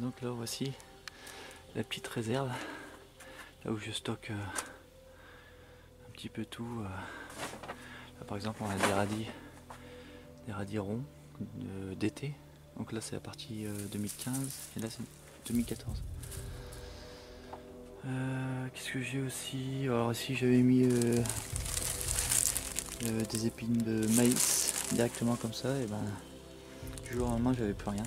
Donc là voici la petite réserve, là où je stocke un petit peu tout. Là, par exemple on a des radis ronds d'été. Donc là c'est la partie 2015 et là c'est 2014. Qu'est-ce que j'ai aussi? Alors ici j'avais mis des épines de maïs directement comme ça, et ben du jour au lendemain j'avais plus rien.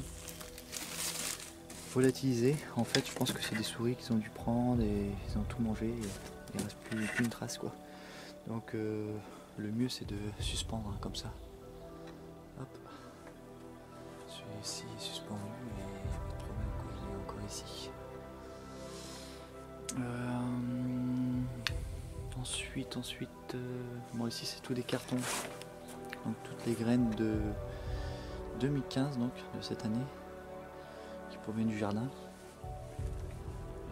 Volatilisé, en fait je pense que c'est des souris qui ont dû prendre et ils ont tout mangé et il ne reste plus une trace quoi. Donc le mieux c'est de suspendre hein, comme ça. Hop. Celui-ci est suspendu et pas de problème quoi, il est encore ici. Ensuite, bon ici c'est tout des cartons. Donc toutes les graines de 2015 donc de cette année qui proviennent du jardin.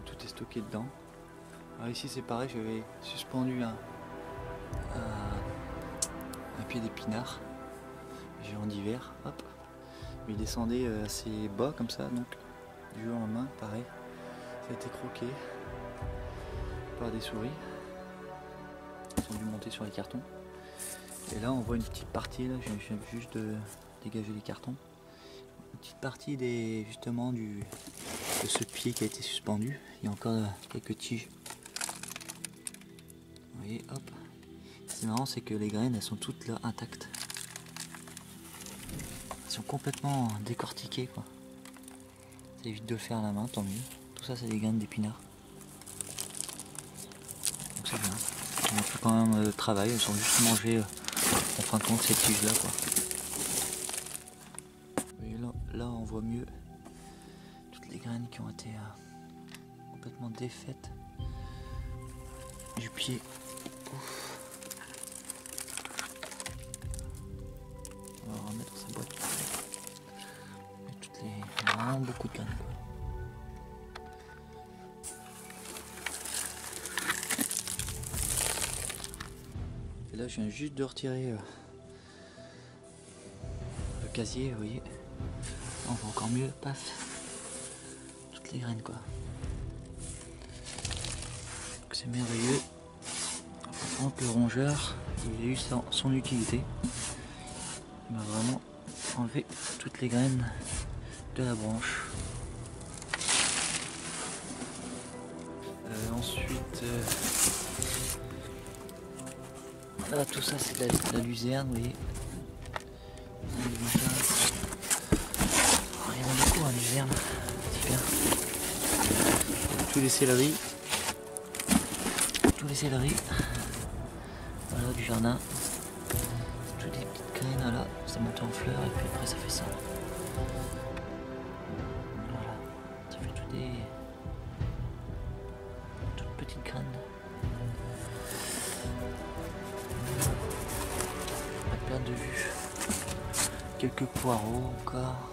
Tout est stocké dedans. Alors ici c'est pareil, j'avais suspendu un pied d'épinard géant d'hiver, hop. Il descendait assez bas comme ça, donc du jour au lendemain, pareil, ça a été croqué par des souris. Ils ont dû monter sur les cartons. Et là on voit une petite partie, là, je viens juste de dégager les cartons. Une petite partie justement de ce pied qui a été suspendu. Il y a encore quelques tiges. Vous voyez, hop. C'est marrant, c'est que les graines elles sont toutes là intactes. Elles sont complètement décortiquées quoi. Ça évite de le faire à la main, tant mieux. Tout ça c'est des graines d'épinards. Donc c'est bien. On a fait quand même le travail, elles sont juste mangées en fin de compte ces tiges là quoi. Et là on voit mieux toutes les graines qui ont été complètement défaites du pied. Ouf. On va remettre sa boîte. Il y a vraiment beaucoup de graines quoi. Et là je viens juste de retirer le casier, vous voyez. On voit encore mieux, paf, toutes les graines quoi. C'est merveilleux. Par contre le rongeur, il a eu son utilité. Il m'a vraiment enlevé toutes les graines de la branche. Ensuite, là tout ça c'est de la luzerne, vous voyez. Il y en a beaucoup en luzerne, c'est bien. Tous les céleris. Voilà du jardin. Toutes des petites graines là, ça monte en fleurs et puis après ça fait ça. Voilà, ça fait toutes petites graines. À perte de vue. Quelques poireaux encore.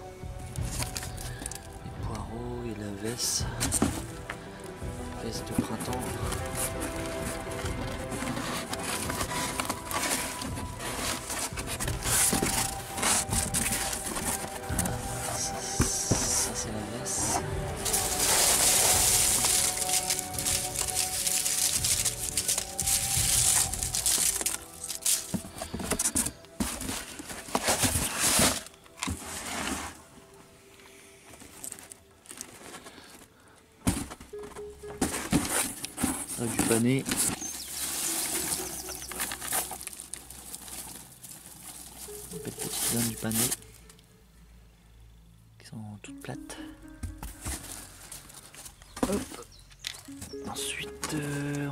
Les poireaux et la veste. Veste de printemps. Ça c'est la veste. Du pané. Des petites graines du pané qui sont toutes plates. Hop. Ensuite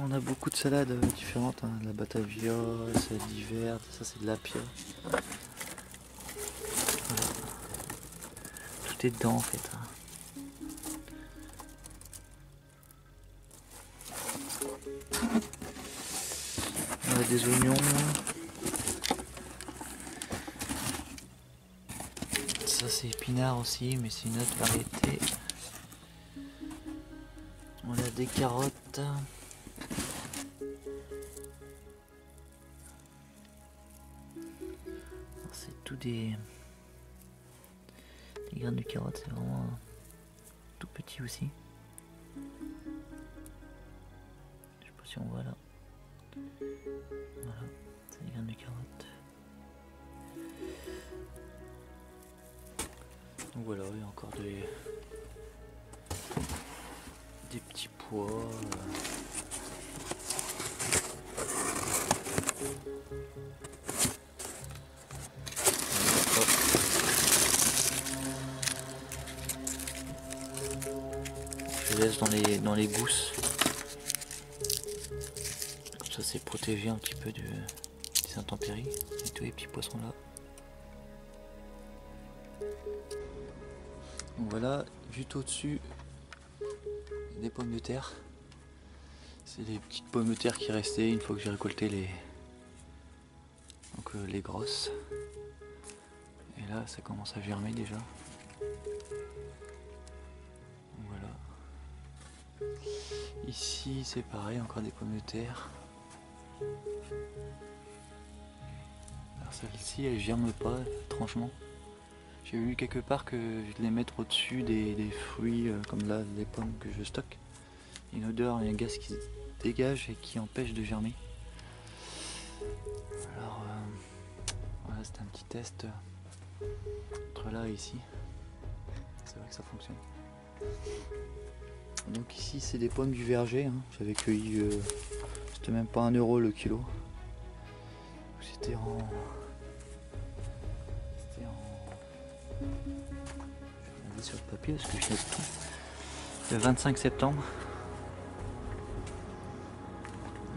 on a beaucoup de salades différentes, hein. De la batavia, la salade d'hiver, ça c'est de l'apia. Voilà. Tout est dedans en fait. Hein. On a des oignons. Ça c'est épinard aussi, mais c'est une autre variété. On a des carottes. C'est tout des graines de carottes, c'est vraiment tout petit aussi. Je sais pas si on voit là. Voilà, c'est des graines de carottes. Donc voilà, il y a encore des petits pois. Je laisse dans les gousses. Comme ça c'est protégé un petit peu des intempéries et tous les petits poissons là. Donc voilà, juste au-dessus des pommes de terre. C'est les petites pommes de terre qui restaient une fois que j'ai récolté les grosses. Et là ça commence à germer déjà. Voilà. Ici c'est pareil, encore des pommes de terre. Alors celle-ci elle germe pas, étrangement. J'ai vu quelque part que je les mettre au-dessus des fruits comme là les pommes que je stocke. Il y a une odeur, il y a un gaz qui se dégage et qui empêche de germer. Alors voilà, c'était un petit test entre là et ici. C'est vrai que ça fonctionne. Donc ici c'est des pommes du verger, hein. J'avais cueilli, c'était même pas 1 € le kilo. C'était en... Je vais regarder sur le papier parce que je note tout. Le 25 septembre.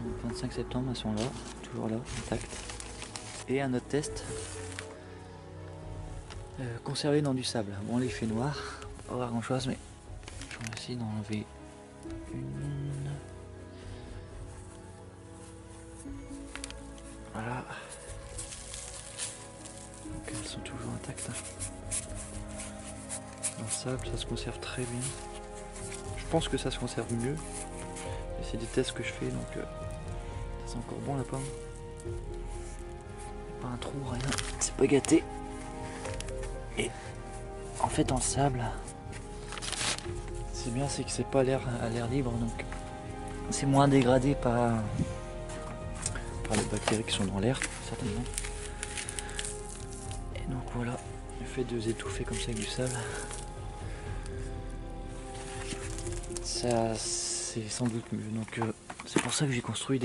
Le 25 septembre elles sont là, toujours là, intactes. Et un autre test. Conservé dans du sable. Bon là il fait noir, pas voir grand chose mais je vais essayer d'enlever une. Voilà. Donc elles sont toujours intactes. Dans le sable ça se conserve très bien. Je pense que ça se conserve mieux. Et c'est des tests que je fais donc c'est encore bon la pomme. Pas un trou, rien. C'est pas gâté. Et en fait dans le sable, c'est bien, c'est que c'est pas à l'air libre, donc c'est moins dégradé par les bactéries qui sont dans l'air, certainement. Et donc voilà, le fait de les étouffer comme ça avec du sable, ça c'est sans doute mieux. Donc c'est pour ça que j'ai construit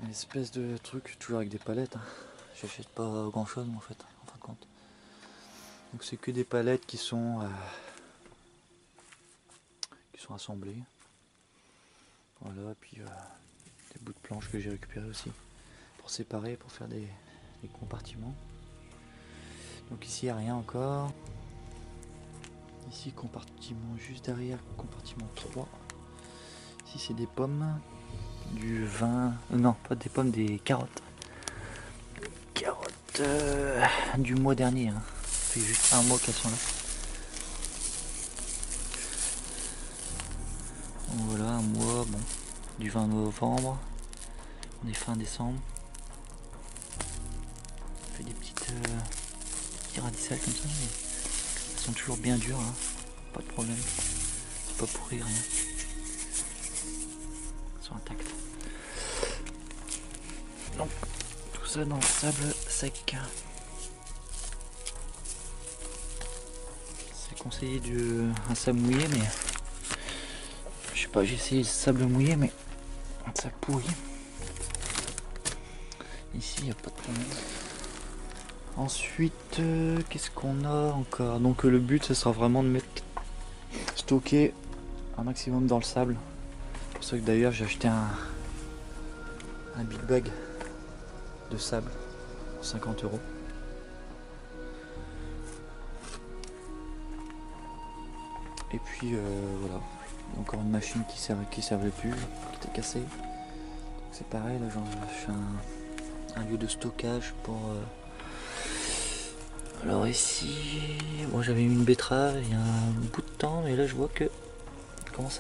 une espèce de truc, toujours avec des palettes. Hein. J'achète pas grand chose en fait, en fin de compte. Donc c'est que des palettes qui sont assemblées. Voilà, puis des bouts de planches que j'ai récupérés aussi pour séparer, pour faire des compartiments. Donc ici il n'y a rien encore. Ici compartiment juste derrière, compartiment 3. Ici c'est des pommes, du vin, non pas des pommes, des carottes. Carottes du mois dernier, hein. Ça fait juste 1 mois qu'elles sont là. Donc voilà, 1 mois, bon, du 20 novembre, on est fin décembre. On fait des petites radicelles comme ça, mais elles sont toujours bien dures, hein. Pas de problème, c'est pas pourri, rien. Elles sont intactes. Donc tout ça dans le sable sec. C'est conseillé un sable mouillé, mais je sais pas, j'ai essayé le sable mouillé, mais ça pourrit. Ici il n'y a pas de problème. Ensuite, qu'est-ce qu'on a encore? Donc le but ce sera vraiment de stocker un maximum dans le sable. C'est pour ça que d'ailleurs j'ai acheté un big bag de sable pour 50 €. Et puis voilà, encore une machine qui servait plus, qui était cassée. C'est pareil, là je fais un lieu de stockage pour... Alors ici, bon, j'avais mis une betterave il y a un bout de temps, mais là je vois que ça commence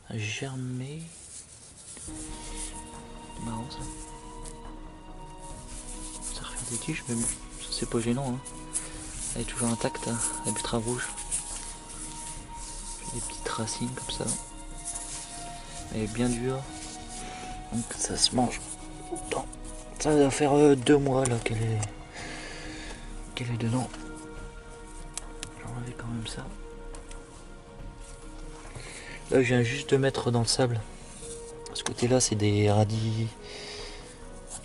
à germer. C'est marrant ça. Ça refait des tiges, mais bon, c'est pas gênant. Hein. Elle est toujours intacte, hein, la betterave rouge. Des petites racines comme ça. Elle est bien dure. Donc ça se mange. Ça va faire 2 mois là qu'elle est dedans. Je vais enlever quand même ça. Là je viens juste de mettre dans le sable. Ce côté là c'est des radis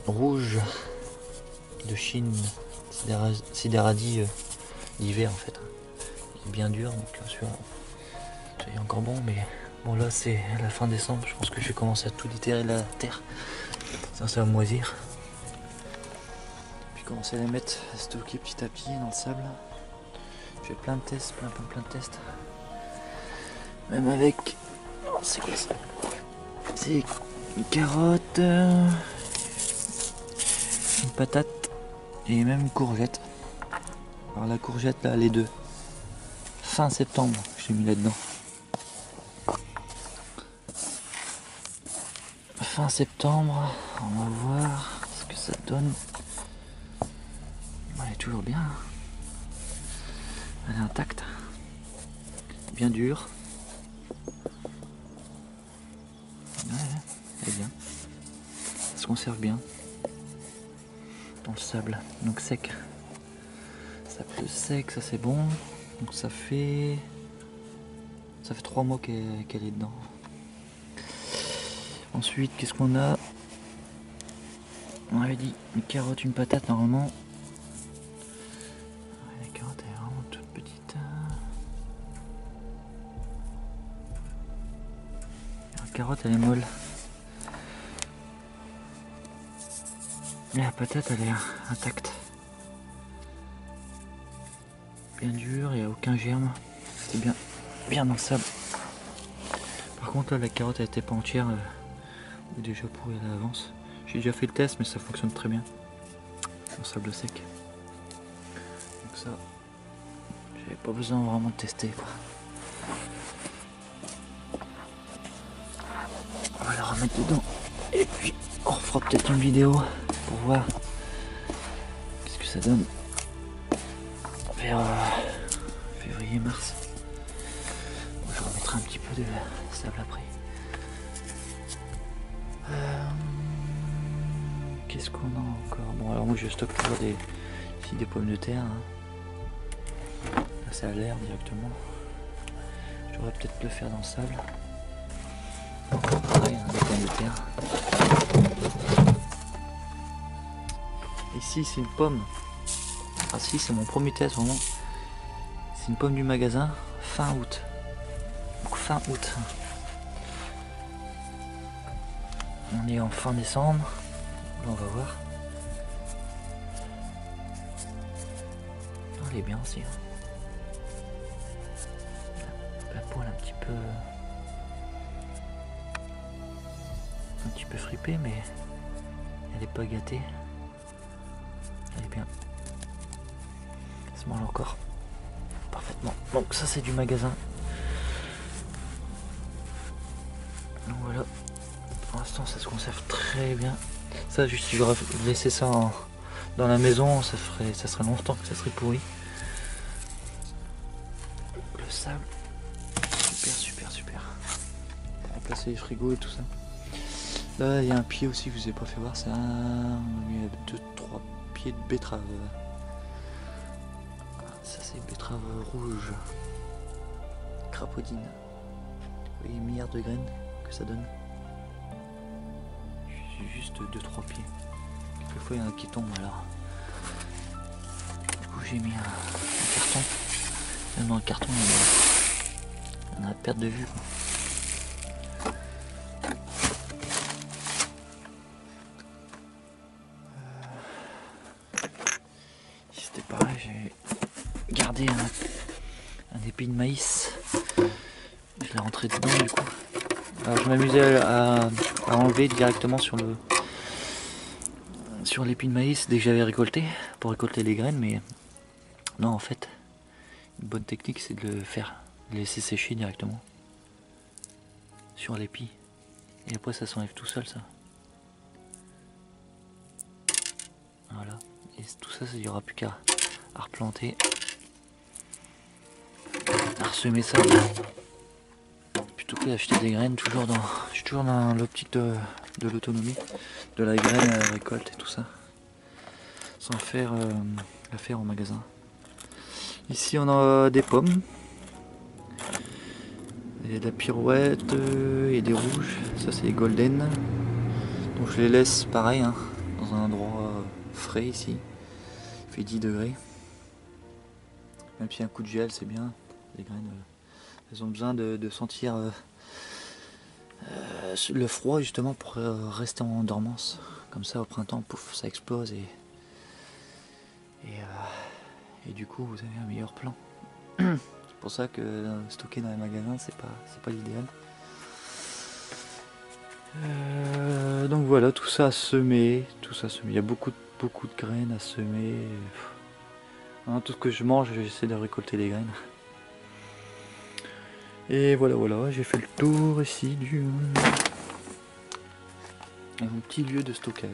rouges de Chine. C'est des radis d'hiver en fait. Il est bien dur donc celui-là il est encore bon, mais bon là c'est la fin décembre. Je pense que je vais commencer à tout déterrer la terre. Ça va moisir. Puis commencer à les mettre, à stocker petit à petit dans le sable. Je fais plein de tests, plein de tests. Même avec... Oh, c'est quoi ça? C'est une carotte, une patate et même une courgette. Alors la courgette là, les deux. Fin septembre, je l'ai mis là-dedans. Fin septembre, on va voir ce que ça donne. Elle est toujours bien. Elle est intacte. Bien dure. Ouais, elle est bien. Ça se conserve bien. Dans le sable, donc sec. Ça peut sec, ça c'est bon. Donc ça fait 3 mois qu'elle est dedans. Ensuite, qu'est-ce qu'on a? On avait dit une carotte, une patate normalement. La carotte est vraiment toute petite. La carotte elle est molle. Et la patate elle est intacte. Bien dure, il n'y a aucun germe. C'est bien dans le sable. Par contre là la carotte elle était pas entière. Ou déjà pourrie à l'avance. J'ai déjà fait le test mais ça fonctionne très bien. Le sable sec. Donc ça, j'avais pas besoin vraiment de tester quoi. On va la remettre dedans. Et puis on fera peut-être une vidéo pour voir qu'est-ce que ça donne vers février-mars. Je remettrai un petit peu de sable après. Qu'est-ce qu'on a encore? Bon alors moi je stocke toujours ici des pommes de terre. Hein. Là c'est à l'air directement. Je devrais peut-être le faire dans le sable. Pareil, hein, des pommes de terre. Ici c'est une pomme. Ah si, c'est mon premier test vraiment. C'est une pomme du magasin fin août. Donc fin août. On est en fin décembre. Là, on va voir. Elle est bien aussi. La poêle un petit peu fripée, mais elle est pas gâtée. Elle est bien. Elle se mange encore parfaitement. Donc ça c'est du magasin. Donc voilà. Pour l'instant ça se conserve très bien. Ça juste si j'aurais laissé ça dans la maison, ça serait longtemps que ça serait pourri. Le sable. Super. Remplacer les frigos et tout ça. Là il y a un pied aussi que je vous ai pas fait voir, c'est il y a 2-3 pieds de betterave. Ça c'est betterave rouge. Crapaudine. Vous voyez, milliards de graines que ça donne. Juste 2-3 pieds. Quelquefois il y en a qui tombent alors. Du coup j'ai mis un carton. Même dans le carton on a la perte de vue. C'était pareil, j'ai gardé un épi de maïs. Je l'ai rentré dedans du coup. Alors je m'amusais à enlever directement sur l'épi de maïs dès que j'avais récolté, pour récolter les graines, mais non en fait, une bonne technique c'est de le laisser sécher directement sur l'épi. Et après ça s'enlève tout seul ça. Voilà. Et tout ça, il n'y aura plus qu'à replanter semer ça plutôt que d'acheter des graines. Je suis toujours dans l'optique de l'autonomie, de la graine à la récolte et tout ça, sans faire l'affaire au magasin. Ici on a des pommes, et de la pirouette et des rouges, ça c'est les golden. Donc je les laisse pareil hein, dans un endroit frais ici, il fait 10 degrés. Même si un coup de gel c'est bien, les graines elles ont besoin de sentir le froid justement pour rester en dormance. Comme ça au printemps, pouf, ça explose et du coup vous avez un meilleur plan. C'est pour ça que stocker dans les magasins c'est pas l'idéal. Donc voilà, tout ça à semer, il y a beaucoup de graines à semer. Hein, tout ce que je mange, j'essaie de récolter les graines. Et voilà, j'ai fait le tour ici du mon petit lieu de stockage.